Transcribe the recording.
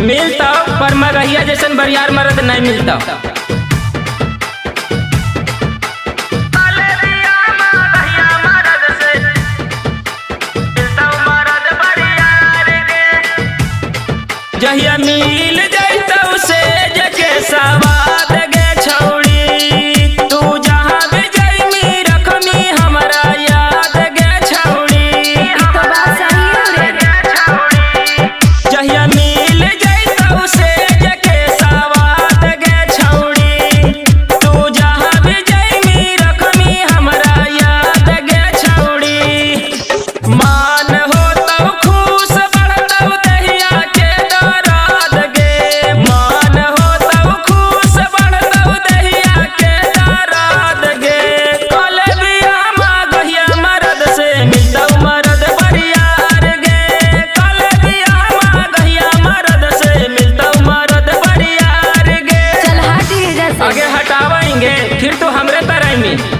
मिलता पर मगहिया जैसन बरियार मरद नहीं मिलता। जहिया मिल जाता उसे जके सवाद गे छौड़ी, तू जहाँ भी जाइमी रखमी हमारा याद गे छौड़ी। जहिया मिल जाता उसे जके सवाद गे छौड़ी, तू जहाँ भी जाइमी रखमी हमारा याद गे छौड़ी। मान हो तब खुश बढ़तौ दहिया के दराद गे, मान हो तब खुश बढ़तौ दहिया के दराद गे। कल बियाह गहिया मरद से मिलतौ मरद बरियार गे, कल बियाह गहिया मरद से मिलतौ मरद बरियार गे। चल हट जैसे आगे हटावेंगे फिर तो हमरे तरह में।